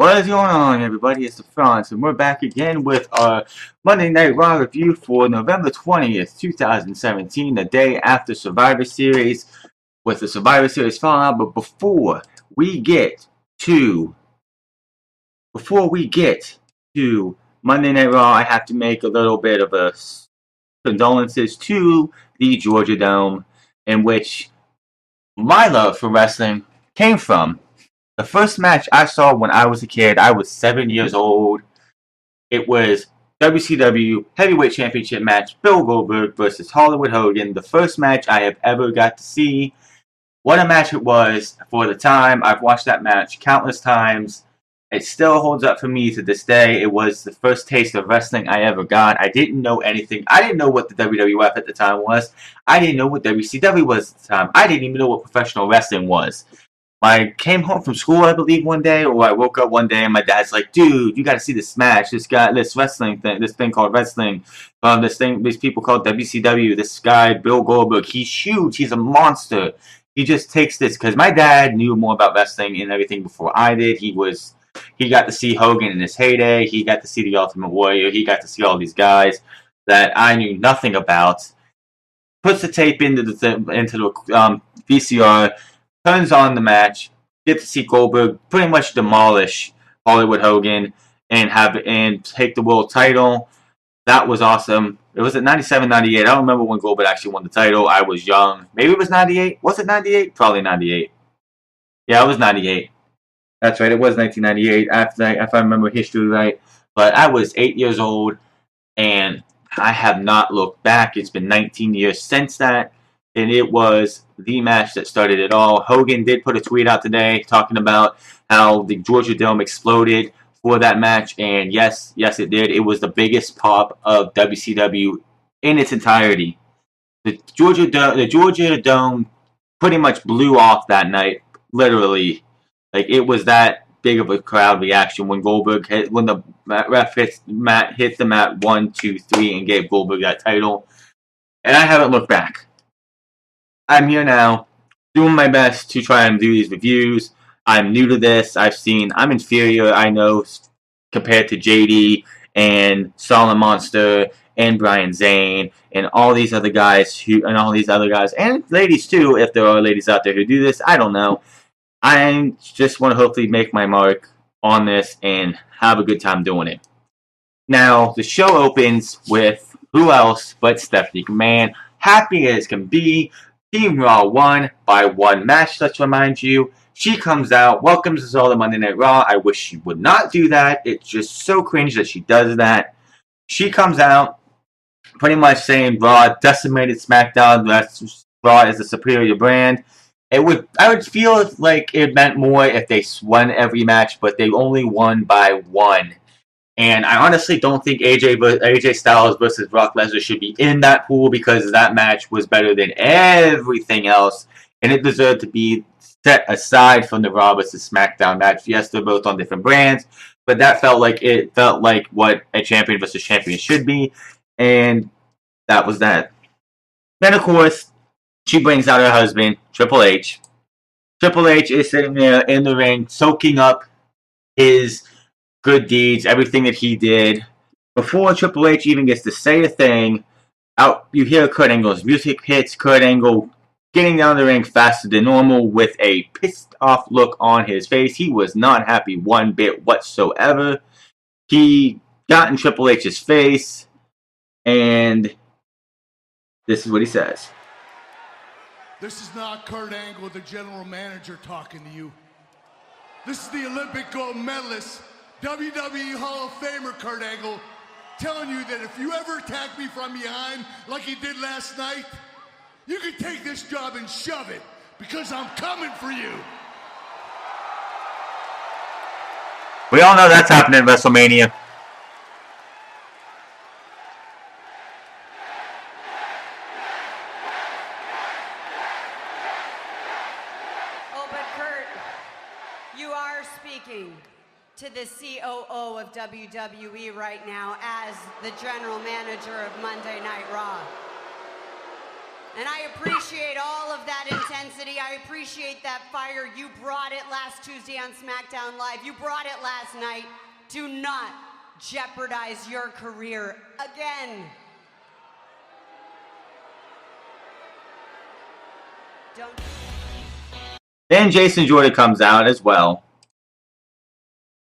What is going on, everybody? It's the Frontz, and we're back again with our Monday Night Raw review for November 20th, 2017, the day after Survivor Series, with the Survivor Series fallout. But we get to before we get to Monday Night Raw, I have to make a little bit of a condolences to the Georgia Dome, in which my love for wrestling came from. The first match I saw when I was a kid, I was 7 years old. It was WCW Heavyweight Championship match, Bill Goldberg versus Hollywood Hogan. The first match I have ever got to see. What a match it was for the time. I've watched that match countless times. It still holds up for me to this day. It was the first taste of wrestling I ever got. I didn't know anything. I didn't know what the WWF at the time was. I didn't know what WCW was at the time. I didn't even know what professional wrestling was. I came home from school, I believe, one day, or I woke up one day and my dad's like, "Dude, you got to see this match. This wrestling thing, this thing called wrestling, these people called WCW. This guy, Bill Goldberg, he's huge. He's a monster. He just takes this because my dad knew more about wrestling and everything before I did. He got to see Hogan in his heyday. He got to see the Ultimate Warrior. He got to see all these guys that I knew nothing about. Puts the tape into the VCR." Turns on the match, get to see Goldberg pretty much demolish Hollywood Hogan and take the world title. That was awesome. It was at 97, 98. I don't remember when Goldberg actually won the title. I was young. Maybe it was 98. Was it 98? Probably 98. Yeah, it was 98. That's right. It was 1998. If I remember history right. But I was 8 years old, and I have not looked back. It's been 19 years since that. And it was the match that started it all. Hogan did put a tweet out today talking about how the Georgia Dome exploded for that match. And yes, it did. It was the biggest pop of WCW in its entirety. The Georgia Dome pretty much blew off that night, literally. Like, it was that big of a crowd reaction when when the ref hit the mat 1, 2, 3 and gave Goldberg that title. And I haven't looked back. I'm here now, doing my best to try and do these reviews. I'm new to this. I'm inferior, I know, compared to JD and Solid Monster and Brian Zane and all these other guys and ladies too, if there are ladies out there who do this. I don't know. I just want to hopefully make my mark on this and have a good time doing it. Now, the show opens with who else but Stephanie McMahon, happy as can be. Team Raw won by one match, let's remind you. She comes out, welcomes us all to Monday Night Raw. I wish she would not do that. It's just so cringe that she does that. She comes out pretty much saying Raw decimated SmackDown. Raw is the superior brand. I would feel like it meant more if they won every match, but they only won by one. And I honestly don't think AJ Styles versus Brock Lesnar should be in that pool because that match was better than everything else. And it deserved to be set aside from the Raw versus SmackDown match. Yes, they're both on different brands, but that felt like what a champion versus champion should be. And that was that. Then, of course, she brings out her husband, Triple H. Triple H is sitting there in the ring, soaking up his good deeds, everything that he did. Before Triple H even gets to say a thing, you hear Kurt Angle's music hits. Kurt Angle getting down the ring faster than normal with a pissed off look on his face. He was not happy one bit whatsoever. He got in Triple H's face, and this is what he says. This is not Kurt Angle, the general manager, talking to you. This is the Olympic gold medalist, WWE Hall of Famer Kurt Angle, telling you that if you ever attack me from behind like you did last night, you can take this job and shove it, because I'm coming for you. We all know that's happening at WrestleMania. Oh, but Kurt, you are speaking to the COO of WWE right now as the general manager of Monday Night Raw. And I appreciate all of that intensity. I appreciate that fire. You brought it last Tuesday on SmackDown Live. You brought it last night. Do not jeopardize your career again. Don't. Then Jason Jordan comes out as well.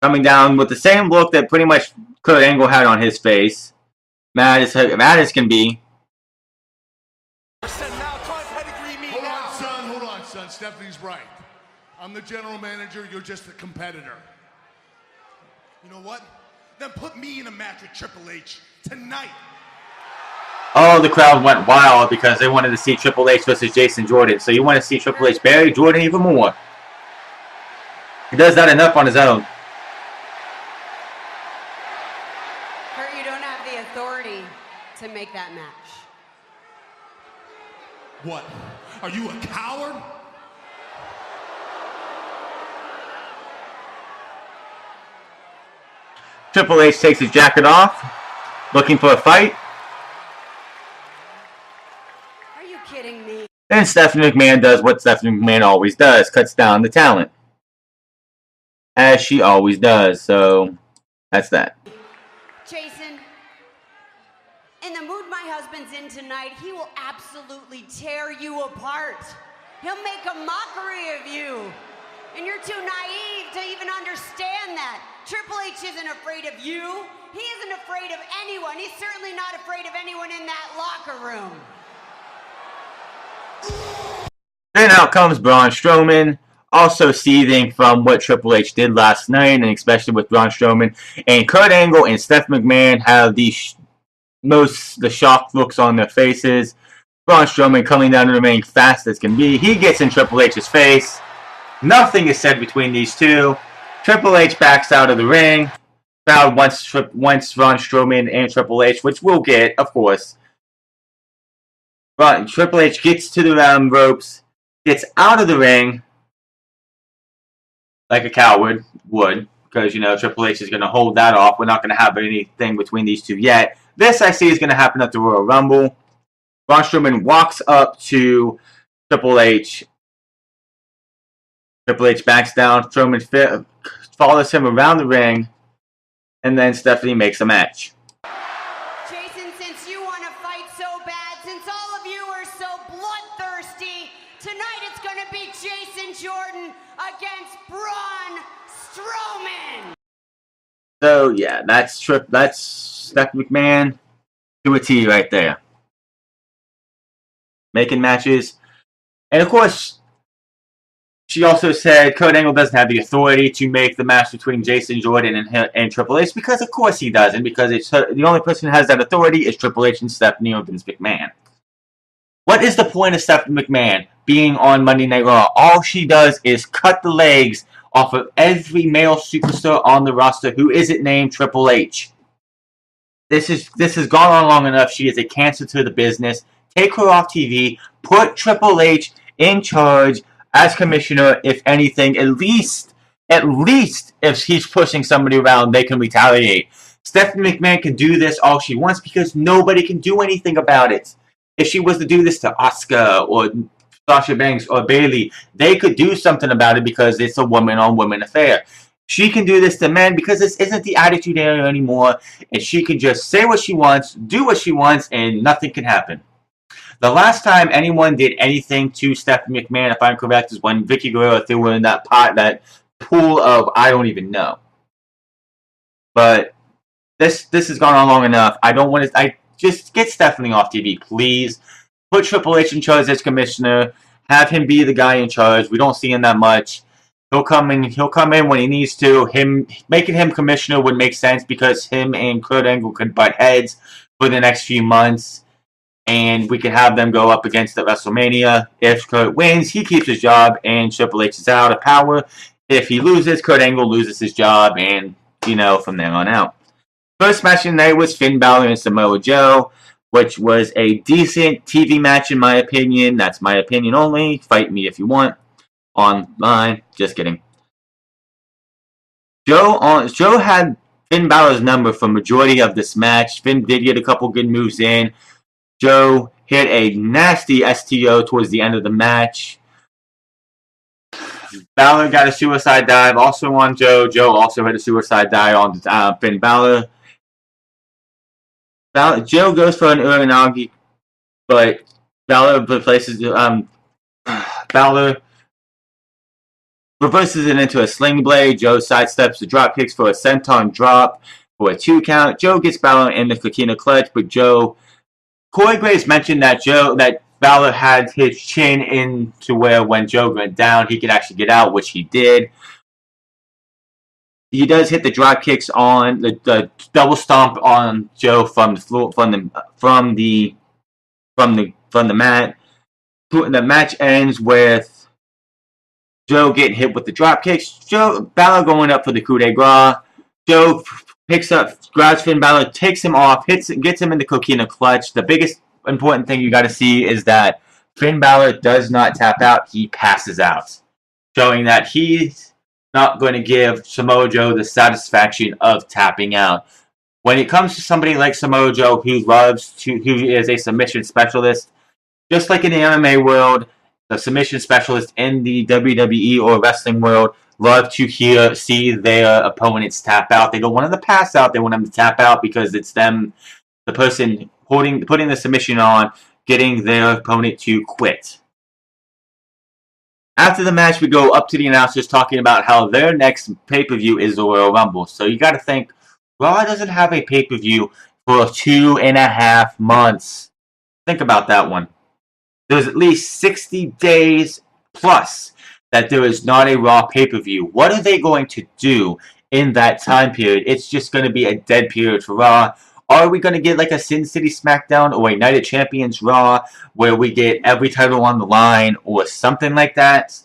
Coming down with the same look that pretty much Kurt Angle had on his face. Mad as can be. Hold on, son. Stephanie's right. I'm the general manager. You're just a competitor. You know what? Then put me in a match with Triple H tonight. Oh, the crowd went wild because they wanted to see Triple H versus Jason Jordan. So you want to see Triple H bury Jordan even more. He does that enough on his own. Kurt, you don't have the authority to make that match. What? Are you a coward? Triple H takes his jacket off, looking for a fight. Are you kidding me? Then Stephanie McMahon does what Stephanie McMahon always does, cuts down the talent. As she always does, so that's that. Jason, in the mood my husband's in tonight, he will absolutely tear you apart. He'll make a mockery of you. And you're too naive to even understand that. Triple H isn't afraid of you. He isn't afraid of anyone. He's certainly not afraid of anyone in that locker room. Then out comes Braun Strowman, also seething from what Triple H did last night, and especially with Braun Strowman. And Kurt Angle and Steph McMahon have the shocked looks on their faces. Braun Strowman coming down the ring fast as can be. He gets in Triple H's face. Nothing is said between these two. Triple H backs out of the ring. Crowd wants Braun Strowman and Triple H, which we'll get, of course. But Triple H gets to the ropes, gets out of the ring like a coward would, because, you know, Triple H is going to hold that off. We're not going to have anything between these two yet. This, I see, is going to happen at the Royal Rumble. Braun Strowman walks up to Triple H. Triple H backs down. Strowman follows him around the ring. And then Stephanie makes a match. Jason, since you want to fight so bad, since all of you are so bloodthirsty, tonight it's going to be Jason Jordan against Braun Strowman. So, yeah, that's Stephanie McMahon to a T right there. Making matches. And, of course, she also said Kurt Angle doesn't have the authority to make the match between Jason Jordan and Triple H, because of course he doesn't, because the only person who has that authority is Triple H and Stephanie or Vince McMahon. What is the point of Stephanie McMahon being on Monday Night Raw? All she does is cut the legs off of every male superstar on the roster who isn't named Triple H. This has gone on long enough. She is a cancer to the business. Take her off TV. Put Triple H in charge as commissioner. If anything, at least if he's pushing somebody around, they can retaliate. Stephanie McMahon can do this all she wants because nobody can do anything about it. If she was to do this to Asuka or Sasha Banks or Bayley, they could do something about it because it's a woman-on-woman affair. She can do this to men because this isn't the Attitude Era anymore, and she can just say what she wants, do what she wants, and nothing can happen. The last time anyone did anything to Stephanie McMahon, if I'm correct, is when Vicky Guerrero threw her in that pool of I don't even know. But this has gone on long enough. I just get Stephanie off TV, please. Put Triple H in charge as commissioner. Have him be the guy in charge. We don't see him that much. He'll come in when he needs to. Making him commissioner would make sense because him and Kurt Angle could butt heads for the next few months. And we can have them go up against at WrestleMania. If Kurt wins, he keeps his job and Triple H is out of power. If he loses, Kurt Angle loses his job and, from there on out. First match of the night was Finn Balor and Samoa Joe, which was a decent TV match in my opinion. That's my opinion only. Fight me if you want. Online. Just kidding. Joe had Finn Balor's number for majority of this match. Finn did get a couple good moves in. Joe hit a nasty STO towards the end of the match. Balor got a suicide dive also on Joe. Joe also had a suicide dive on Finn Balor. Joe goes for an Uranagi, but Balor Balor reverses it into a sling blade. Joe sidesteps the drop kicks for a senton drop for a 2 count. Joe gets Balor in the coquina clutch, but Corey Graves mentioned that Balor had his chin into where when Joe went down, he could actually get out, which he did. He does hit the drop kicks on the double stomp on Joe from the floor from the mat. The match ends with Joe getting hit with the drop kicks. Balor going up for the coup de grace. Joe grabs Finn Balor, takes him off, gets him in the coquina clutch. The biggest important thing you got to see is that Finn Balor does not tap out; he passes out, showing that he's not going to give Samoa Joe the satisfaction of tapping out. When it comes to somebody like Samoa Joe, who is a submission specialist, just like in the MMA world, the submission specialists in the WWE or wrestling world love to see their opponents tap out. They don't want them to pass out; they want them to tap out because it's them, the person putting the submission on, getting their opponent to quit. After the match, we go up to the announcers talking about how their next pay-per-view is the Royal Rumble. So you got to think, Raw doesn't have a pay-per-view for 2.5 months. Think about that one. There's at least 60 days plus that there is not a Raw pay-per-view. What are they going to do in that time period? It's just going to be a dead period for Raw. Are we going to get like a Sin City SmackDown or a Night of Champions Raw where we get every title on the line or something like that?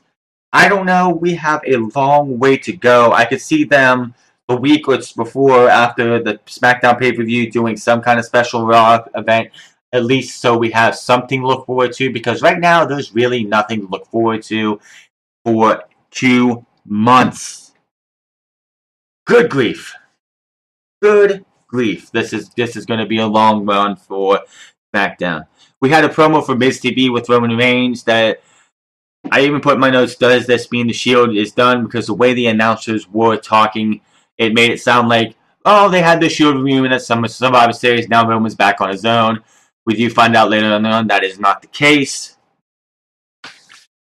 I don't know. We have a long way to go. I could see them a week or before after the SmackDown pay-per-view doing some kind of special Raw event, at least so we have something to look forward to, because right now there's really nothing to look forward to for 2 months. Good grief. Good grief. This is going to be a long run for SmackDown. We had a promo for Miz TV with Roman Reigns that I even put in my notes, does this mean the Shield is done? Because the way the announcers were talking, it made it sound like, oh, they had the Shield reunion at Survivor Series, now Roman's back on his own. We do find out later on that is not the case.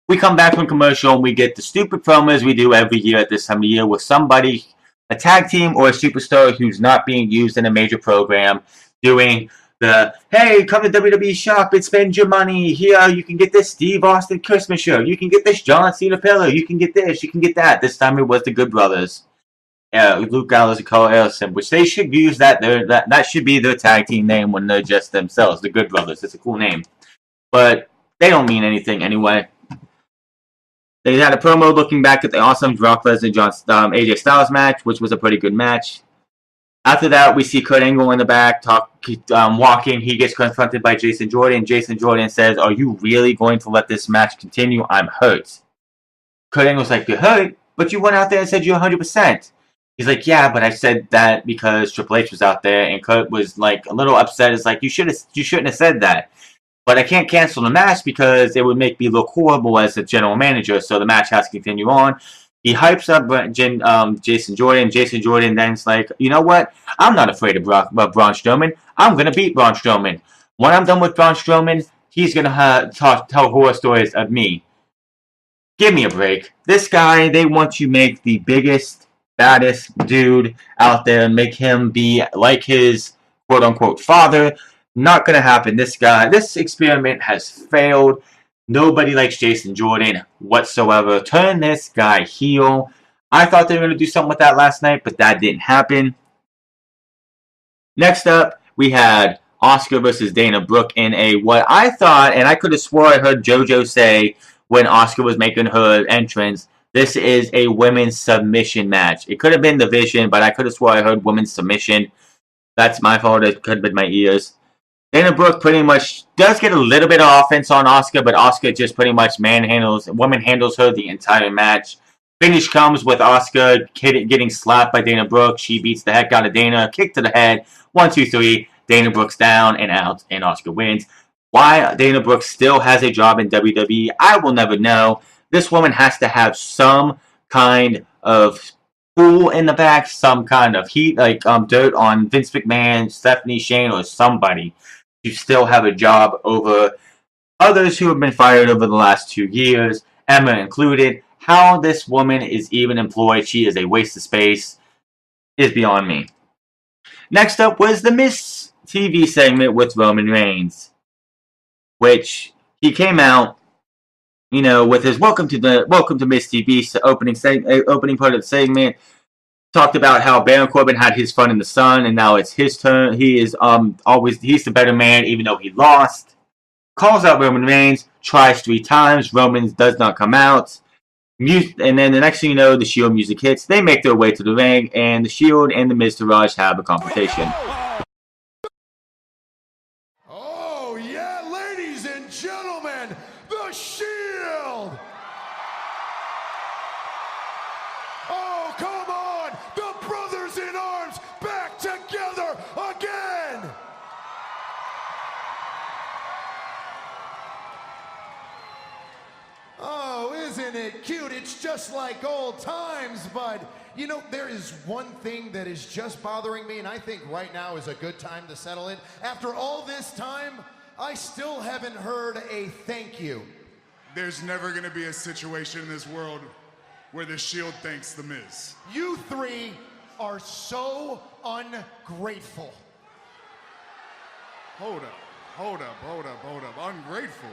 We come back from commercial and we get the stupid promos we do every year at this time of year with somebody, a tag team or a superstar who's not being used in a major program, doing the, hey, come to WWE shop and spend your money. Here, you can get this Steve Austin Christmas shirt. You can get this John Cena pillow. You can get this. You can get that. This time it was the Good Brothers. Luke Gallows and Cole Ellison, which they should use that. That should be their tag team name when they're just themselves. The Good Brothers. It's a cool name. But they don't mean anything anyway. They had a promo looking back at the awesome Brock Lesnar AJ Styles match, which was a pretty good match. After that, we see Kurt Angle in the back walking. He gets confronted by Jason Jordan. Jason Jordan says, "Are you really going to let this match continue? I'm hurt." Kurt Angle's like, "You're hurt? But you went out there and said you're 100%. He's like, "Yeah, but I said that because Triple H was out there," and Kurt was like a little upset. It's like, you shouldn't have said that. But I can't cancel the match because it would make me look horrible as a general manager, so the match has to continue on. He hypes up Jason Jordan. Jason Jordan then's like, you know what? I'm not afraid of Braun Strowman. I'm going to beat Braun Strowman. When I'm done with Braun Strowman, he's going to tell horror stories of me. Give me a break. This guy, they want to make the biggest, baddest dude out there and make him be like his quote-unquote father. Not going to happen. This experiment has failed. Nobody likes Jason Jordan whatsoever. Turn this guy heel. I thought they were going to do something with that last night, but that didn't happen. Next up, we had Asuka versus Dana Brooke in what I thought, and I could have swore I heard JoJo say when Asuka was making her entrance, this is a women's submission match. It could have been Division, but I could have swore I heard women's submission. That's my fault. It could have been my ears. Dana Brooke pretty much does get a little bit of offense on Asuka, but Asuka just pretty much woman handles her the entire match. Finish comes with Asuka getting slapped by Dana Brooke. She beats the heck out of Dana. Kick to the head. 1, 2, 3. Dana Brooke's down and out, and Asuka wins. Why Dana Brooke still has a job in WWE, I will never know. This woman has to have some kind of pool in the back, some kind of heat, like dirt on Vince McMahon, Stephanie Shane, or somebody to still have a job over others who have been fired over the last 2 years, Emma included. How this woman is even employed, she is a waste of space, is beyond me. Next up was the Miss TV segment with Roman Reigns, which he came out, with his welcome to Miss TV opening part of the segment. Talked about how Baron Corbin had his fun in the sun, and now it's his turn. He is he's the better man, even though he lost. Calls out Roman Reigns, tries 3 times. Roman does not come out. And then the next thing you know, the Shield music hits. They make their way to the ring, and the Shield and the Miz Taraj have a confrontation. Oh, yeah, ladies and gentlemen, the Shield! Oh, come on! The brothers in arms back together again! Oh, isn't it cute? It's just like old times, but there is one thing that is just bothering me, and I think right now is a good time to settle it. After all this time, I still haven't heard a thank you. There's never going to be a situation in this world where the Shield thanks The Miz. You 3 are so ungrateful. Hold up. Ungrateful?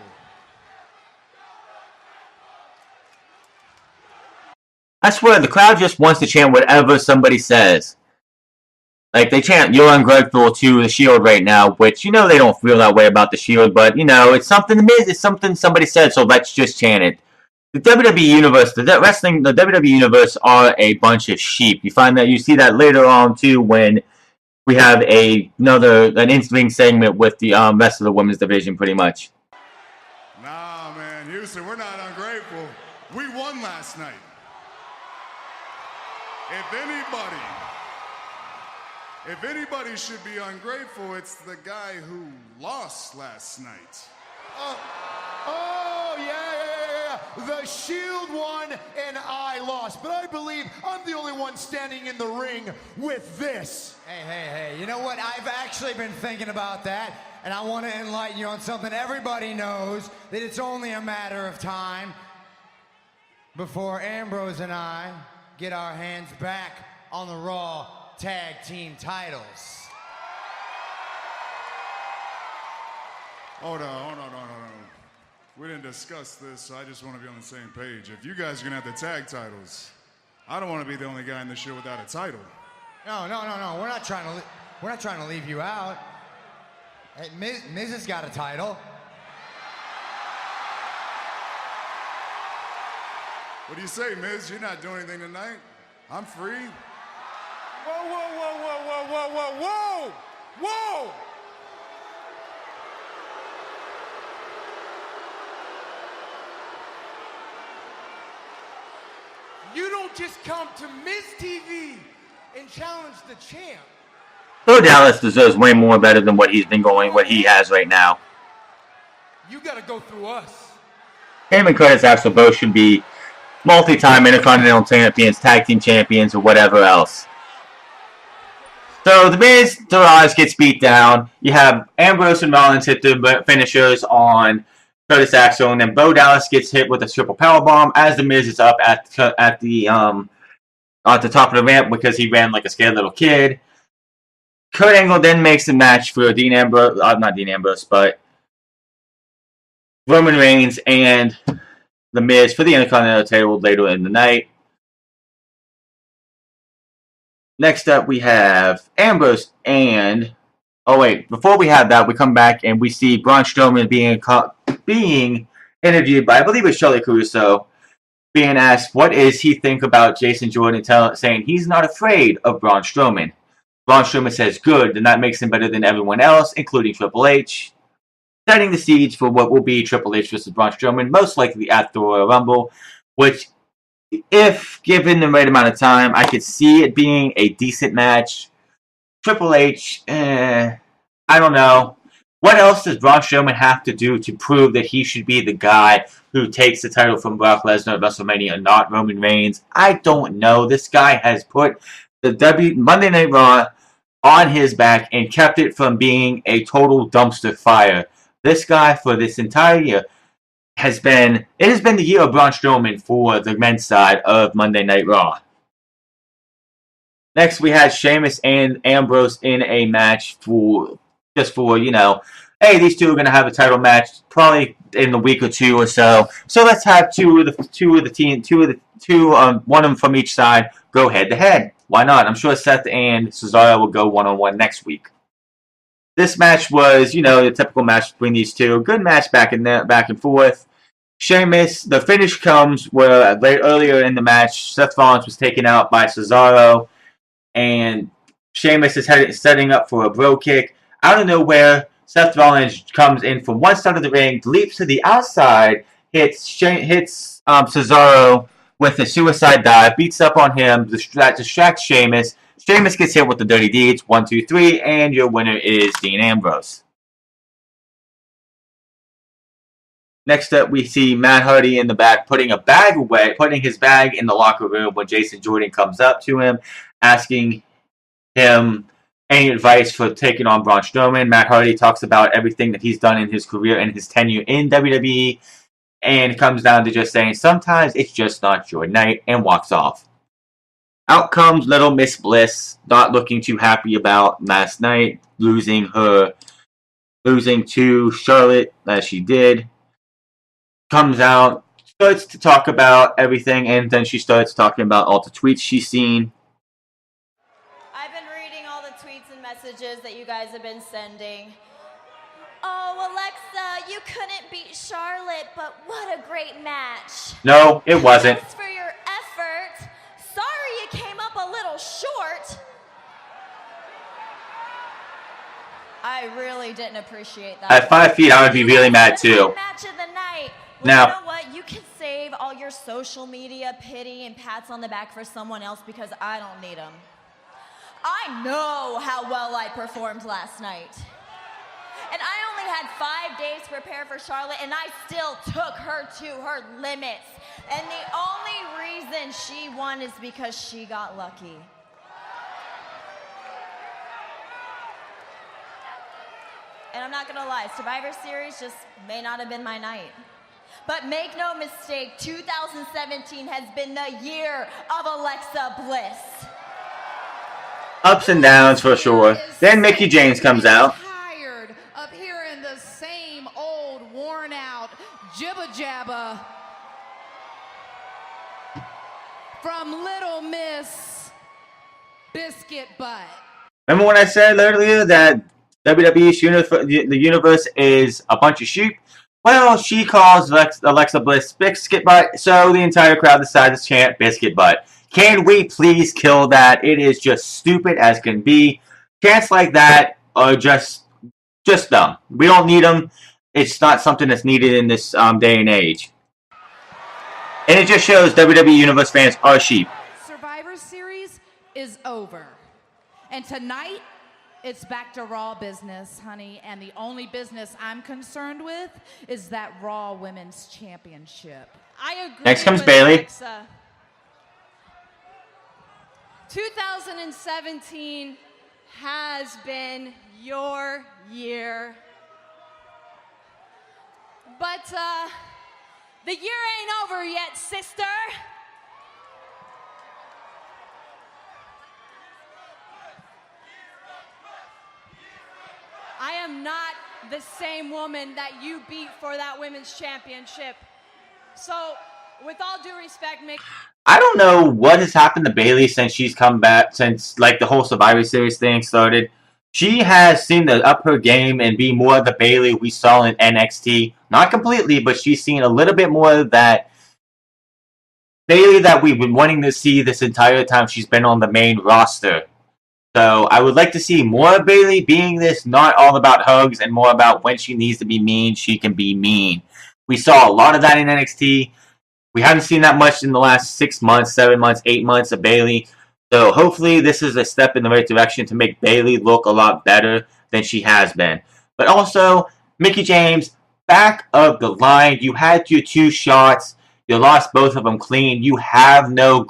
I swear, the crowd just wants to chant whatever somebody says. Like, they chant, "You're ungrateful" to the Shield right now, which, they don't feel that way about the Shield, but, it's something the Miz, it's something somebody said, so let's just chant it. The WWE Universe, the WWE Universe are a bunch of sheep. You see that later on, too, when we have an in-ring segment with the rest of the women's division, pretty much. Nah, man, Houston, we're not ungrateful. We won last night. If anybody should be ungrateful, it's the guy who lost last night. Yeah. The Shield won and I lost, but I believe I'm the only one standing in the ring with this. Hey, you know what? I've actually been thinking about that, and I want to enlighten you on something. Everybody knows that it's only a matter of time before Ambrose and I get our hands back on the Raw Tag Team titles. Hold on. We didn't discuss this, so I just want to be on the same page. If you guys are going to have the tag titles, I don't want to be the only guy in the show without a title. No. We're not trying to leave you out. Hey, Miz has got a title. What do you say, Miz? You're not doing anything tonight. I'm free. Whoa! You don't just come to Miz TV and challenge the champ. Bo Dallas deserves way more better than what he has right now. You gotta go through us. Him and Curtis Axel both should be multi-time Intercontinental Champions, Tag Team Champions, or whatever else. So the Miz Taraj gets beat down. You have Ambrose and Rollins hit the finishers on Curtis Axel, and then Bo Dallas gets hit with a triple powerbomb as the Miz is up at the top of the ramp because he ran like a scared little kid. Kurt Angle then makes the match for but Roman Reigns and the Miz for the Intercontinental title later in the night. Next up, we have Ambrose and... Oh, wait. Before we have that, we come back and we see Braun Strowman being interviewed by, I believe it's Charlie Caruso, being asked what does he think about Jason Jordan, saying he's not afraid of Braun Strowman. Braun Strowman says, good, then that makes him better than everyone else, including Triple H. Setting the seeds for what will be Triple H versus Braun Strowman, most likely at the Royal Rumble, which... if given the right amount of time, I could see it being a decent match. Triple H, I don't know. What else does Braun Strowman have to do to prove that he should be the guy who takes the title from Brock Lesnar at WrestleMania, not Roman Reigns? I don't know. This guy has put the Monday Night Raw on his back and kept it from being a total dumpster fire. This guy, for this entire year, has been the year of Braun Strowman for the men's side of Monday Night Raw. Next, we had Sheamus and Ambrose in a match for, hey, these two are going to have a title match probably in a week or two or so. So let's have one of them from each side go head to head. Why not? I'm sure Seth and Cesaro will go one-on-one next week. This match was, the typical match between these two. Good match back and forth. Sheamus, the finish comes where earlier in the match, Seth Rollins was taken out by Cesaro, and Sheamus is setting up for a bro kick. Out of nowhere, Seth Rollins comes in from one side of the ring, leaps to the outside, hits Cesaro with a suicide dive, beats up on him, that distracts Sheamus. Sheamus gets hit with the dirty deeds, 1, 2, 3, and your winner is Dean Ambrose. Next up, we see Matt Hardy in the back putting his bag in the locker room when Jason Jordan comes up to him, asking him any advice for taking on Braun Strowman. Matt Hardy talks about everything that he's done in his career and his tenure in WWE, and it comes down to just saying, sometimes it's just not your night, and walks off. Out comes Little Miss Bliss, not looking too happy about last night, losing to Charlotte as she did. Comes out, starts to talk about everything, and then she starts talking about all the tweets she's seen. I've been reading all the tweets and messages that you guys have been sending. Oh, Alexa, you couldn't beat Charlotte, but what a great match. No, it wasn't. Thanks for your effort. Sorry you came up a little short. I really didn't appreciate that. At 5 feet, I would be really mad too. Match of the night. Well, now, you know what? You can save all your social media pity and pats on the back for someone else because I don't need them. I know how well I performed last night. And I only had 5 days to prepare for Charlotte, and I still took her to her limits. And the only reason she won is because she got lucky. And I'm not gonna lie, Survivor Series just may not have been my night. But make no mistake, 2017 has been the year of Alexa Bliss. Ups and downs for sure. Then Mickie James comes out. Tired of hearing the same old worn out jibba jabba from Little Miss Biscuit Butt. Remember when I said earlier that WWE's the universe is a bunch of sheep? Well, she calls Alexa Bliss Biscuit Butt, so the entire crowd decides to chant Biscuit Butt. Can we please kill that? It is just stupid as can be. Chants like that are just dumb. We don't need them. It's not something that's needed in this day and age. And it just shows WWE Universe fans are sheep. Survivor Series is over. And tonight, it's back to Raw business, honey. And the only business I'm concerned with is that Raw Women's Championship. I agree. Next comes with Bayley. Alexa. 2017 has been your year. But the year ain't over yet, sister. I am not the same woman that you beat for that women's championship. So, with all due respect, Mick. I don't know what has happened to Bayley since she's come back, since the whole Survivor Series thing started. She has seemed to up her game and be more of the Bayley we saw in NXT. Not completely, but she's seen a little bit more of that Bayley that we've been wanting to see this entire time she's been on the main roster. So I would like to see more of Bayley being this, not all about hugs and more about when she needs to be mean, she can be mean. We saw a lot of that in NXT. We haven't seen that much in the last 6 months, 7 months, 8 months of Bayley. So hopefully this is a step in the right direction to make Bayley look a lot better than she has been. But also, Mickie James, back of the line. You had your 2 shots. You lost both of them clean. You have no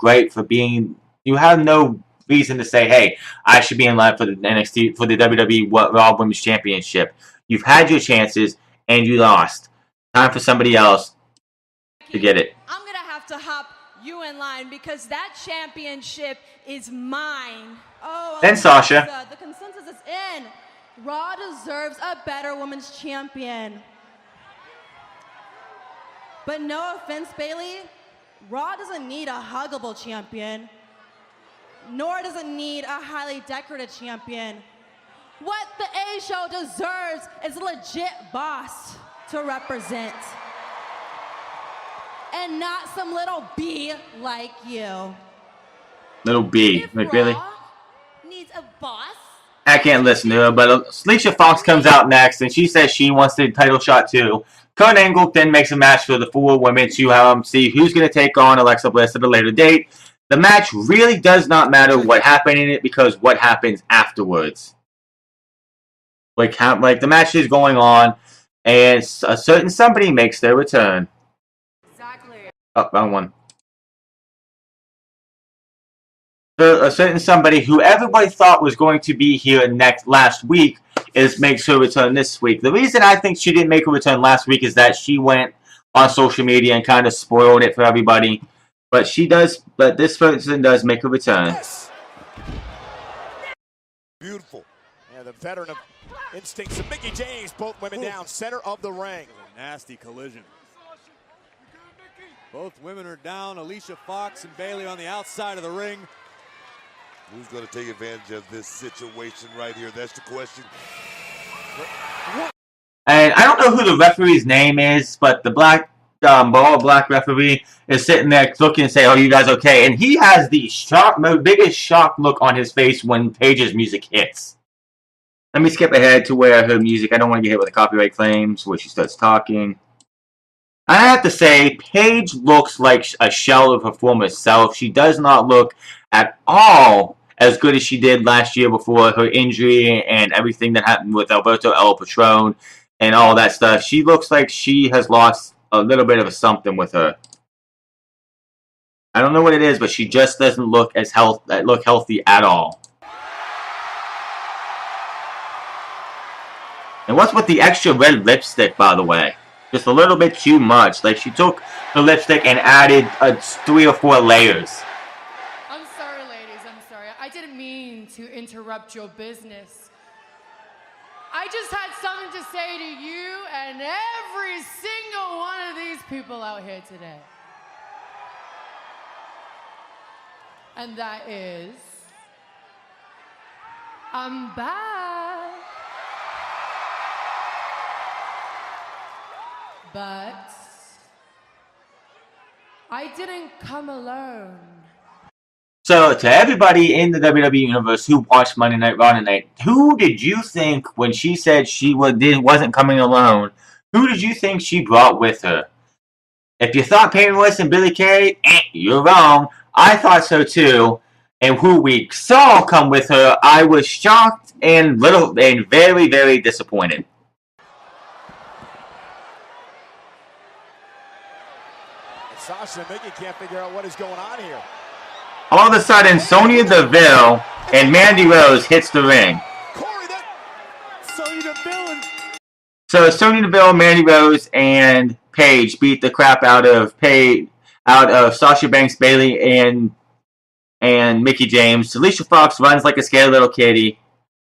reason to say, hey, I should be in line for the WWE Raw Women's Championship. You've had your chances, and you lost. Time for somebody else to get it. I'm going to have to hop you in line because that championship is mine. Oh, Then Sasha. The consensus is in. Raw deserves a better women's champion. But no offense, Bayley, Raw doesn't need a huggable champion, nor does it need a highly decorated champion. What the A show deserves is a legit boss to represent. And not some little B like you. Little B. If Like, really? Raw needs a boss, I can't listen to her, but Alicia Fox comes out next, and she says she wants the title shot too. Kurt Angle then makes a match for the 4 women to see who's going to take on Alexa Bliss at a later date. The match really does not matter what happened in it because what happens afterwards. Like the match is going on, and a certain somebody makes their return. exactly. Oh, wrong one. A certain somebody who everybody thought was going to be here last week makes her return this week. The reason I think she didn't make her return last week is that she went on social media and kind of spoiled it for everybody. But this person does make a return. Yes. Beautiful. Yeah, the veteran of instincts of Mickie James, both women down, center of the ring. Nasty collision. Both women are down. Alicia Fox and Bayley on the outside of the ring. Who's going to take advantage of this situation right here? That's the question. And I don't know who the referee's name is, but the black referee is sitting there looking and saying, "Oh, you guys okay?" And he has the biggest shock look on his face when Paige's music hits. Let me skip ahead to where her music. I don't want to get hit with the copyright claims where she starts talking. I have to say, Paige looks like a shell of her former self. She does not look at all as good as she did last year before her injury and everything that happened with Alberto El Patron and all that stuff. She looks like she has lost a little bit of something with her. I don't know what it is, but she just doesn't look healthy at all. And what's with the extra red lipstick, by the way? Just a little bit too much. Like, she took the lipstick and added 3 or 4 layers. I'm sorry, ladies. I'm sorry. I didn't mean to interrupt your business. I just had something to say to you and every single one of these people out here today. And that is, I'm back. But I didn't come alone. So, to everybody in the WWE Universe who watched Monday Night Raw tonight, who did you think, when she said she wasn't coming alone, who did you think she brought with her? If you thought Peyton Royce and Billie Kay, you're wrong. I thought so too. And who we saw come with her, I was shocked and very, very disappointed. Sasha and Mickie can't figure out what is going on here. All of a sudden, Sonya Deville and Mandy Rose hits the ring. Corey, Sonya Deville. So Sonya Deville, Mandy Rose, and Paige beat the crap out of Sasha Banks, Bayley, and Mickie James. Alicia Fox runs like a scared little kitty,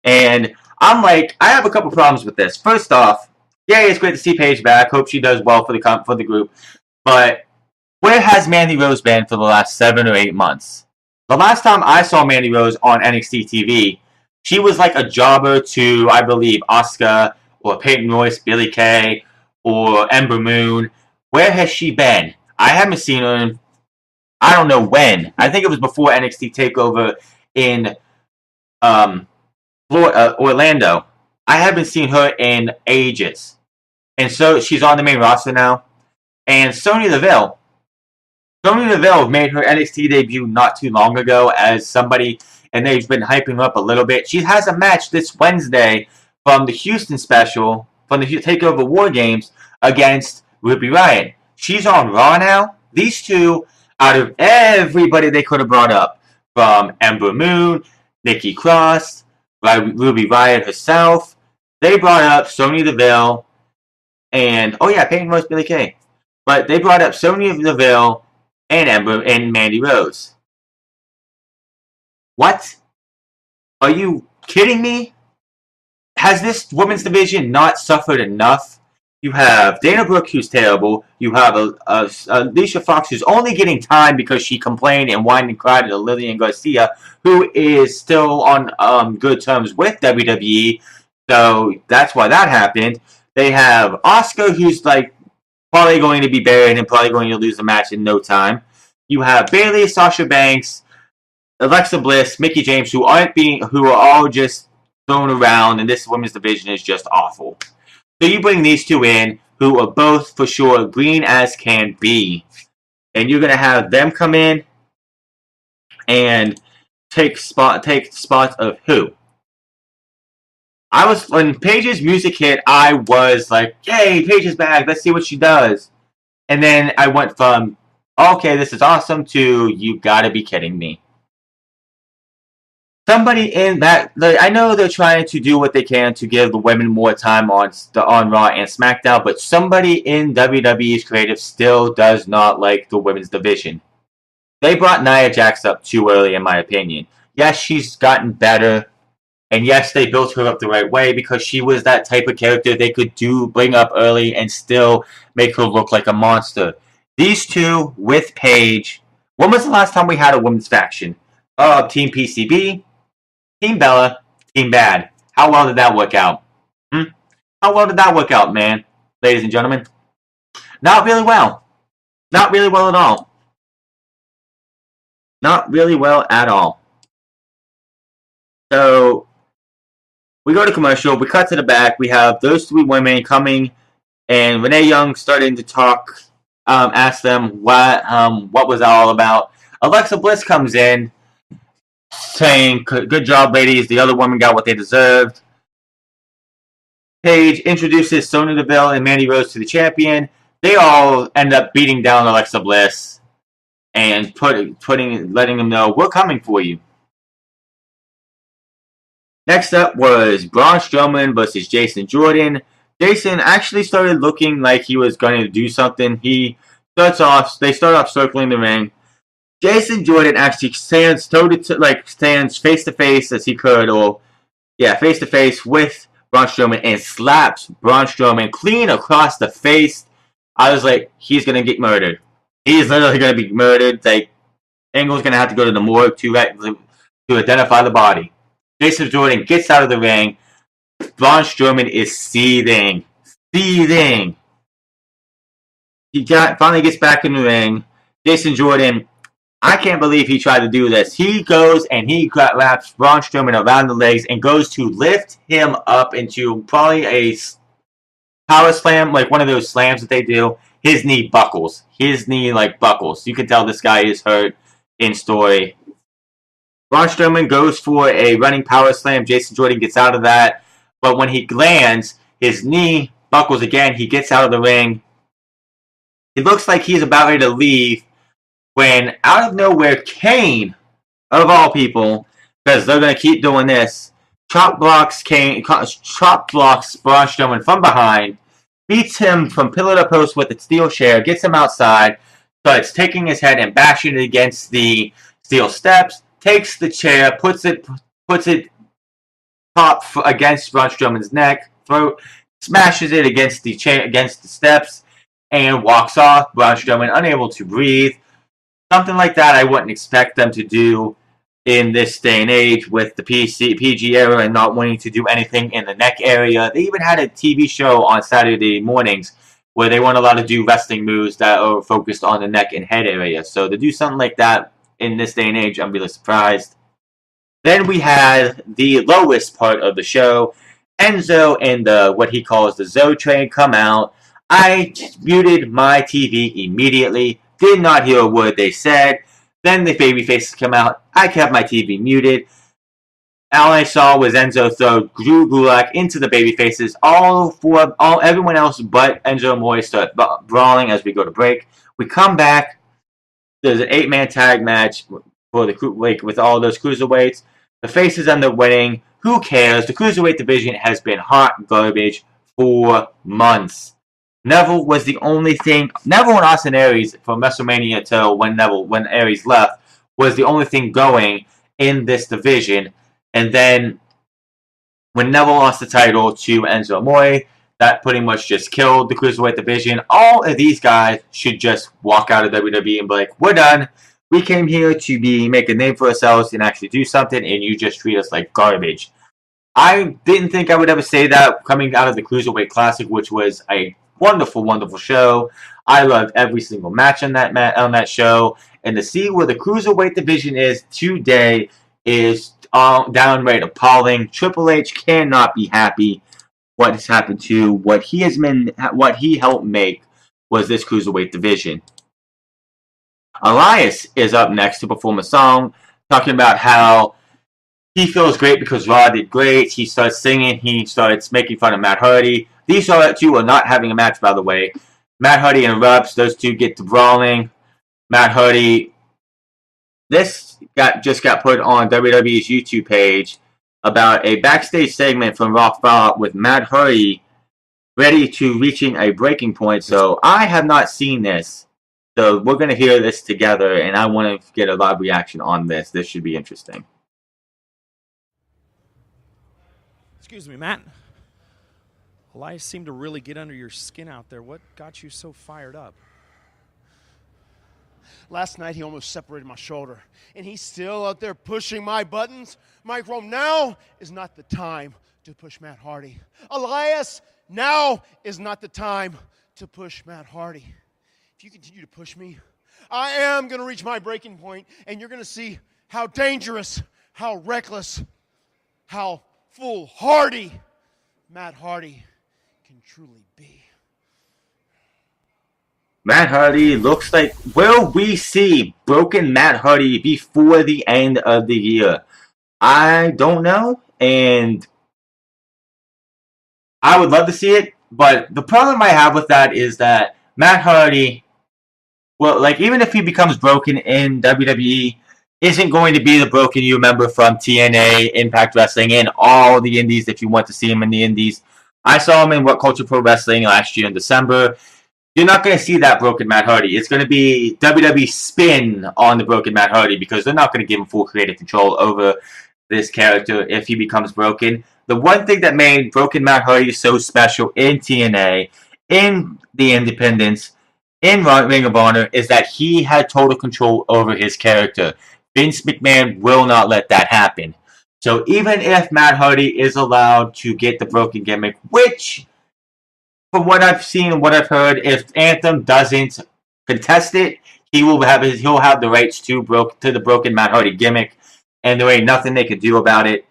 and I'm like, I have a couple problems with this. First off, yay, it's great to see Paige back. Hope she does well for the group, but where has Mandy Rose been for the last 7 or 8 months? The last time I saw Mandy Rose on NXT TV, she was like a jobber to, I believe, Asuka or Peyton Royce, Billie Kay, or Ember Moon. Where has she been? I haven't seen her in, I don't know when. I think it was before NXT TakeOver in Orlando. I haven't seen her in ages. And so she's on the main roster now. And Sonya Deville made her NXT debut not too long ago as somebody, and they've been hyping her up a little bit. She has a match this Wednesday from the Houston special, from the TakeOver War Games against Ruby Riott. She's on Raw now. These two, out of everybody they could have brought up, from Ember Moon, Nikki Cross, Ruby Riott herself, they brought up Sonya Deville, and oh yeah, Peyton Rose, Billie Kay. But they brought up Sonya Deville and Ember and Mandy Rose. What? Are you kidding me? Has this women's division not suffered enough? You have Dana Brooke, who's terrible. You have Alicia Fox, who's only getting time because she complained and whined and cried to Lillian Garcia, who is still on good terms with WWE. So that's why that happened. They have Asuka, who's like probably going to be buried and probably going to lose the match in no time. You have Bayley, Sasha Banks, Alexa Bliss, Mickie James, who are all just thrown around, and this women's division is just awful. So you bring these two in, who are both for sure green as can be, and you're gonna have them come in and take spots of who? When Paige's music hit, I was like, "Yay, Paige is back! Let's see what she does." And then I went from, "Okay, this is awesome," to "You gotta be kidding me." Somebody in that, I know they're trying to do what they can to give the women more time on Raw and SmackDown, but somebody in WWE's creative still does not like the women's division. They brought Nia Jax up too early, in my opinion. Yes, she's gotten better, and yes, they built her up the right way because she was that type of character they could bring up early and still make her look like a monster. These two with Paige. When was the last time we had a women's faction? Team PCB. Team Bella, Team Bad. How well did that work out? How well did that work out, man? Ladies and gentlemen? Not really well. Not really well at all. Not really well at all. So, we go to commercial. We cut to the back. We have those three women coming, and Renee Young starting to talk. Ask them what was that all about. Alexa Bliss comes in, saying, "Good job, ladies. The other women got what they deserved." Paige introduces Sonya Deville and Mandy Rose to the champion. They all end up beating down Alexa Bliss and letting them know, "We're coming for you." Next up was Braun Strowman versus Jason Jordan. Jason actually started looking like he was going to do something. They start off circling the ring. Jason Jordan actually stands face to face as he could, face to face with Braun Strowman and slaps Braun Strowman clean across the face. I was like, he's gonna get murdered. He's literally gonna be murdered. Like, Angle's gonna have to go to the morgue to identify the body. Jason Jordan gets out of the ring. Braun Strowman is seething. He finally gets back in the ring. Jason Jordan, I can't believe he tried to do this. He goes and he wraps Braun Strowman around the legs and goes to lift him up into probably a power slam, like one of those slams that they do. His knee buckles. His knee buckles. You can tell this guy is hurt in story. Braun Strowman goes for a running power slam. Jason Jordan gets out of that. But when he lands, his knee buckles again. He gets out of the ring. It looks like he's about ready to leave when out of nowhere, Kane, of all people, because they're going to keep doing this, chop blocks Braun Strowman from behind, beats him from pillar to post with a steel chair, gets him outside, starts taking his head and bashing it against the steel steps, takes the chair, puts it top against Braun Strowman's neck, throat, smashes it against the chair, against the steps, and walks off. Braun Strowman unable to breathe. Something like that I wouldn't expect them to do in this day and age with the PG era and not wanting to do anything in the neck area. They even had a TV show on Saturday mornings where they weren't allowed to do wrestling moves that are focused on the neck and head area. So to do something like that in this day and age, I'm really surprised. Then we had the lowest part of the show. Enzo and what he calls the Zoe train come out. I muted my TV immediately. Did not hear a word they said. Then the baby faces come out. I kept my TV muted. all I saw was Enzo throw Drew Gulak into the babyfaces. Everyone else but Enzo Amore start brawling as we go to break. We come back. There's an 8-man tag match for with all those cruiserweights. The faces end up winning. Who cares? The cruiserweight division has been hot garbage for months. Neville was the only thing. Neville and Austin Aries from WrestleMania till when Aries left was the only thing going in this division. And then when Neville lost the title to Enzo Amore, that pretty much just killed the Cruiserweight division. All of these guys should just walk out of WWE and be like, we're done. We came here to make a name for ourselves and actually do something, and you just treat us like garbage. I didn't think I would ever say that coming out of the Cruiserweight Classic, which was a wonderful, wonderful show. I loved every single match on that show. And to see where the Cruiserweight division is today is downright appalling. Triple H cannot be happy what has happened to what he helped make was this Cruiserweight division. Elias is up next to perform a song talking about how he feels great because Raw did great. He starts singing. He starts making fun of Matt Hardy. These two are not having a match, by the way. Matt Hardy interrupts. Those two get to brawling. Matt Hardy. This just got put on WWE's YouTube page about a backstage segment from Raw with Matt Hardy ready to reaching a breaking point. So I have not seen this. So we're going to hear this together, and I want to get a live reaction on this. This should be interesting. Excuse me, Matt. Elias seemed to really get under your skin out there. What got you so fired up? Last night he almost separated my shoulder, and he's still out there pushing my buttons. Mike Rome, now is not the time to push Matt Hardy. Elias, now is not the time to push Matt Hardy. If you continue to push me, I am going to reach my breaking point, and you're going to see how dangerous, how reckless, how foolhardy Matt Hardy can truly be. Matt Hardy looks like, will we see broken Matt Hardy before the end of the year? I don't know, and I would love to see it, but the problem I have with that is that Matt Hardy, well, like, even if he becomes broken in WWE, isn't going to be the broken you remember from TNA, Impact Wrestling, and all the indies if you want to see him in the indies. I saw him in What Culture Pro Wrestling last year in December. You're not going to see that broken Matt Hardy. It's going to be WWE spin on the broken Matt Hardy because they're not going to give him full creative control over this character if he becomes broken. The one thing that made broken Matt Hardy so special in TNA, in the Independents, in Ring of Honor, is that he had total control over his character. Vince McMahon will not let that happen. So even if Matt Hardy is allowed to get the broken gimmick, which, from what I've seen and what I've heard, if Anthem doesn't contest it, he'll have the rights to the broken Matt Hardy gimmick, and there ain't nothing they can do about it.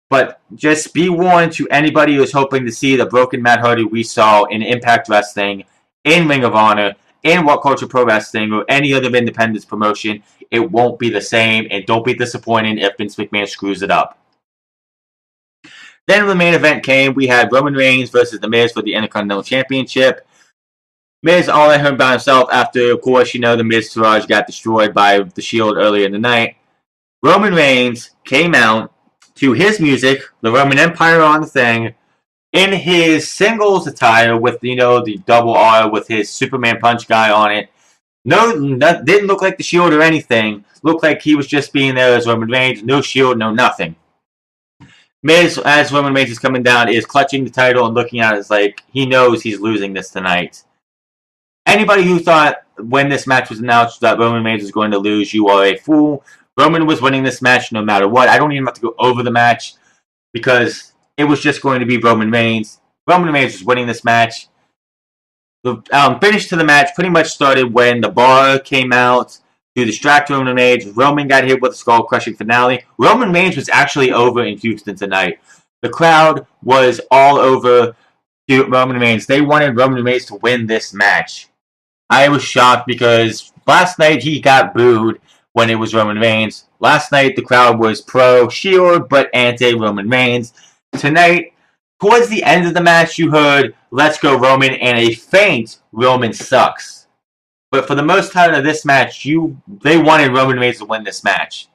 But just be warned to anybody who's hoping to see the broken Matt Hardy we saw in Impact Wrestling, in Ring of Honor, in What Culture Pro Wrestling, or any other independence promotion, it won't be the same, and don't be disappointed if Vince McMahon screws it up. Then the main event came. We had Roman Reigns versus The Miz for the Intercontinental Championship. Miz all at him by himself after, of course, the Miz Taraj got destroyed by the Shield earlier in the night. Roman Reigns came out to his music, the Roman Empire on the thing, in his singles attire with, the double R with his Superman punch guy on it. No, that didn't look like the Shield or anything. Looked like he was just being there as Roman Reigns. No Shield, no nothing. Miz, as Roman Reigns is coming down, is clutching the title and looking at it as like he knows he's losing this tonight. Anybody who thought when this match was announced that Roman Reigns was going to lose, you are a fool. Roman was winning this match no matter what. I don't even have to go over the match because it was just going to be Roman Reigns. Roman Reigns was winning this match. The finish to the match pretty much started when the bar came out to distract Roman Reigns. Roman got hit with a skull-crushing finale. Roman Reigns was actually over in Houston tonight. The crowd was all over Roman Reigns. They wanted Roman Reigns to win this match. I was shocked because last night he got booed when it was Roman Reigns. Last night, the crowd was pro-Shield, but anti-Roman Reigns. Tonight, towards the end of the match, you heard, "Let's go Roman," and a faint, "Roman sucks." But for the most part of this match, they wanted Roman Reigns to win this match.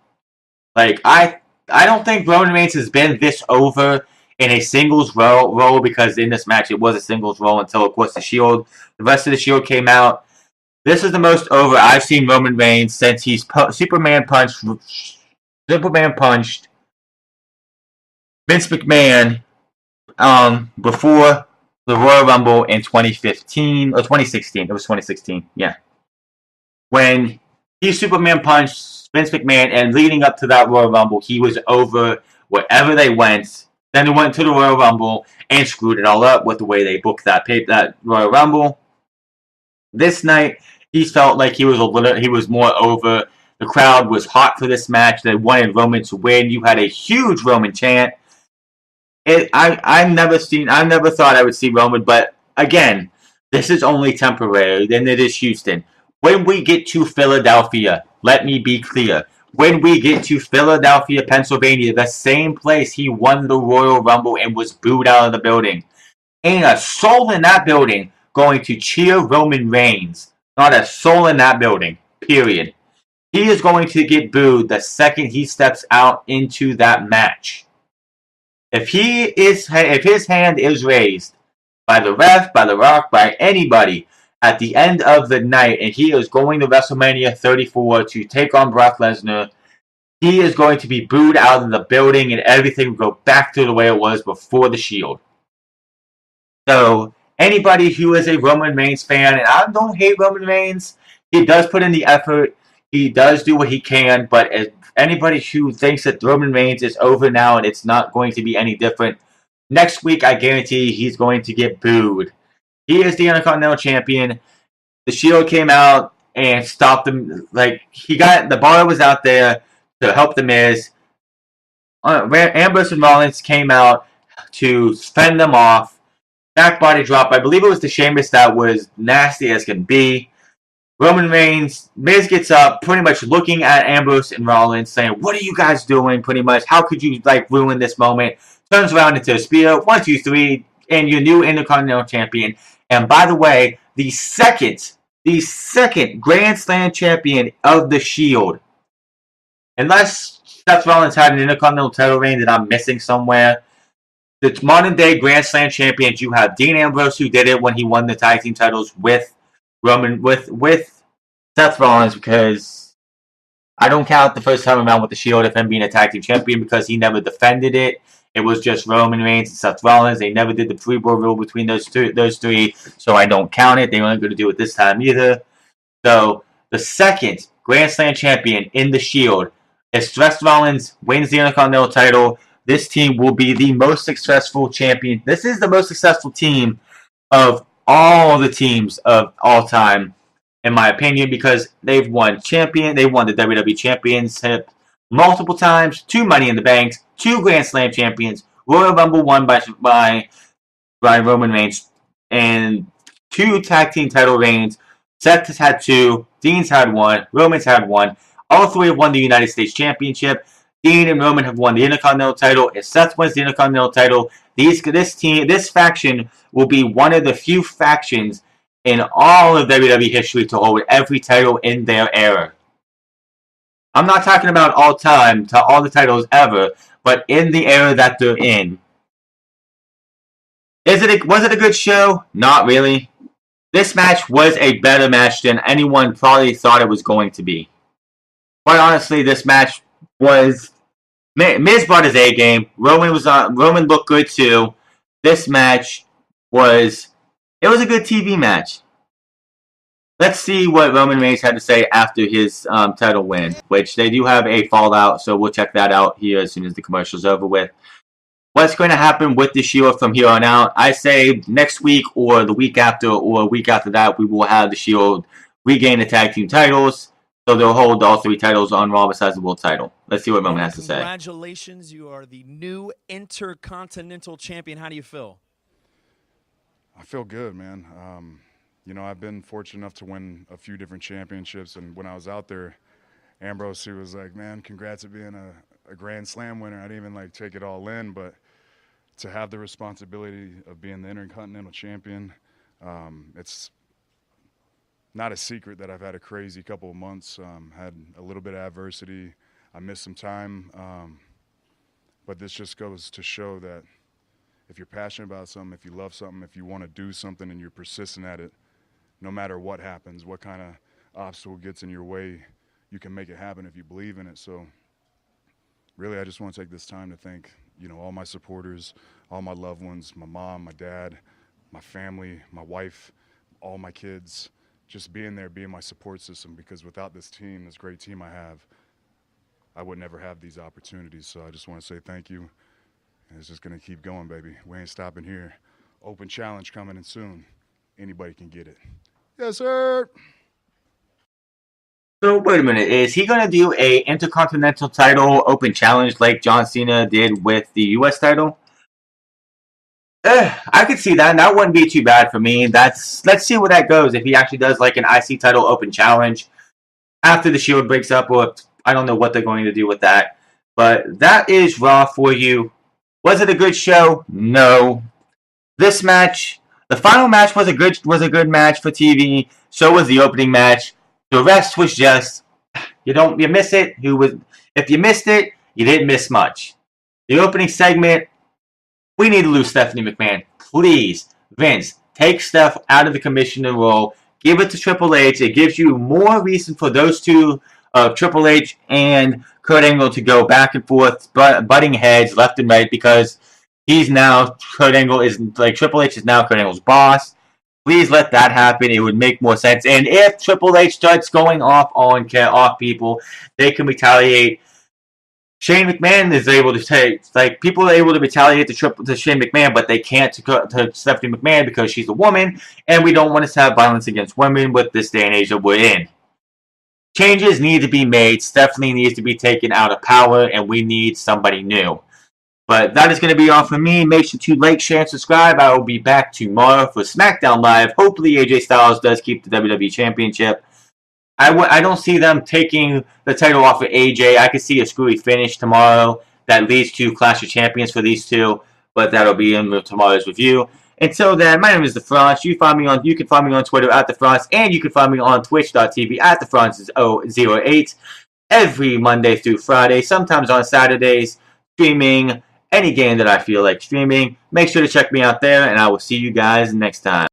Like, I don't think Roman Reigns has been this over in a singles role, because in this match it was a singles role until, of course, the rest of the Shield came out. This is the most over I've seen Roman Reigns since he's Superman punched Vince McMahon before the Royal Rumble in 2015 or 2016. It was 2016, yeah. When he Superman punched Vince McMahon, and leading up to that Royal Rumble, he was over wherever they went. Then they went to the Royal Rumble and screwed it all up with the way they booked that Royal Rumble. This night, he felt like he was more over. The crowd was hot for this match. They wanted Roman to win. You had a huge Roman chant. I never thought I would see Roman, but again, this is only temporary. Then it is Houston. When we get to Philadelphia, let me be clear. When we get to Philadelphia, Pennsylvania, the same place he won the Royal Rumble and was booed out of the building, ain't a soul in that building going to cheer Roman Reigns. Not a soul in that building. Period. He is going to get booed the second he steps out into that match. If his hand is raised by the ref, by The Rock, by anybody at the end of the night, and he is going to WrestleMania 34 to take on Brock Lesnar, he is going to be booed out of the building, and everything will go back to the way it was before the Shield. So, anybody who is a Roman Reigns fan, and I don't hate Roman Reigns, he does put in the effort, he does do what he can, but as anybody who thinks that Roman Reigns is over now and it's not going to be any different, next week I guarantee he's going to get booed. He is the Intercontinental Champion. The Shield came out and stopped him. Like, the bar was out there to help The Miz. Ambrose and Rollins came out to fend them off. Back body drop. I believe it was the Sheamus that was nasty as can be. Roman Reigns, Miz gets up, pretty much looking at Ambrose and Rollins, saying, "What are you guys doing?" Pretty much, how could you ruin this moment? Turns around into a spear, 1, 2, 3, and your new Intercontinental Champion. And by the way, the second Grand Slam champion of the Shield. Unless Seth Rollins had an Intercontinental title reign that I'm missing somewhere. The modern day Grand Slam champions, you have Dean Ambrose, who did it when he won the tag team titles with Seth Rollins, because I don't count the first time around with the Shield of him being a tag team champion, because he never defended it. It was just Roman Reigns and Seth Rollins. They never did the freeboard rule between those three, so I don't count it. They weren't going to do it this time either. So the second Grand Slam champion in the Shield, if Seth Rollins wins the Intercontinental title, this team will be the most successful champion. This is the most successful team of all the teams of all time, in my opinion, because they've won the WWE Championship multiple times, 2 Money in the Banks, 2 Grand Slam champions, Royal Rumble won by Roman Reigns, and 2 tag team title reigns. Seth has had 2, Dean's had 1, Roman's had 1. All 3 have won the United States Championship. Dean and Roman have won the Intercontinental title. If Seth wins the Intercontinental title, this faction will be one of the few factions in all of WWE history to hold every title in their era. I'm not talking about all time, to all the titles ever, but in the era that they're in. Was it a good show? Not really. This match was a better match than anyone probably thought it was going to be. Quite honestly, this match was... Miz brought his A game. Roman looked good too. This match was... It was a good TV match. Let's see what Roman Reigns had to say after his title win, which they do have a fallout, so we'll check that out here as soon as the commercial's over with. What's going to happen with the Shield from here on out? I say next week or the week after or a week after that, we will have the Shield regain the tag team titles. So they'll hold all 3 titles on Raw besides the world title. Let's see what Roman has to say. Congratulations, you are the new Intercontinental Champion. How do you feel? I feel good, man. You know, I've been fortunate enough to win a few different championships, and when I was out there, Ambrose, he was like, man, congrats at being a Grand Slam winner. I didn't even like take it all in, but to have the responsibility of being the Intercontinental Champion, it's not a secret that I've had a crazy couple of months, had a little bit of adversity. I missed some time, but this just goes to show that if you're passionate about something, if you love something, if you want to do something and you're persistent at it, no matter what happens, what kind of obstacle gets in your way, you can make it happen if you believe in it. So really, I just want to take this time to thank, all my supporters, all my loved ones, my mom, my dad, my family, my wife, all my kids, just being there, being my support system, because without this team, this great team I have, I would never have these opportunities. So I just want to say thank you. And it's just going to keep going, baby. We ain't stopping here. Open challenge coming in soon. Anybody can get it. Yes, sir. So wait a minute, is he going to do a Intercontinental title open challenge like John Cena did with the U.S. title? I could see that. That wouldn't be too bad for me. Let's see where that goes. If he actually does like an IC title open challenge after the Shield breaks up, or I don't know what they're going to do with that. But that is Raw for you. Was it a good show? No. This match, the final match was a good match for TV. So was the opening match. The rest was just you miss it. If you missed it, you didn't miss much. The opening segment, we need to lose Stephanie McMahon. Please, Vince, take Steph out of the commissioner role. Give it to Triple H. It gives you more reason for those two, Triple H and Kurt Angle, to go back and forth, butting heads left and right, because he's now Kurt Angle is like Triple H is now Kurt Angle's boss. Please let that happen. It would make more sense. And if Triple H starts going off on people, they can retaliate. Shane McMahon is able to take, people are able to retaliate to Shane McMahon, but they can't to Stephanie McMahon because she's a woman, and we don't want to have violence against women with this day and age that we're in. Changes need to be made. Stephanie needs to be taken out of power, and we need somebody new. But that is going to be all for me. Make sure to like, share, and subscribe. I will be back tomorrow for SmackDown Live. Hopefully AJ Styles does keep the WWE Championship. I don't see them taking the title off of AJ. I could see a screwy finish tomorrow that leads to Clash of Champions for these two, but that'll be in tomorrow's review. Until then, my name is The Frontz. You can find me on Twitter at The Frontz, and you can find me on Twitch.tv at The Frontz08 every Monday through Friday, sometimes on Saturdays, streaming any game that I feel like streaming. Make sure to check me out there, and I will see you guys next time.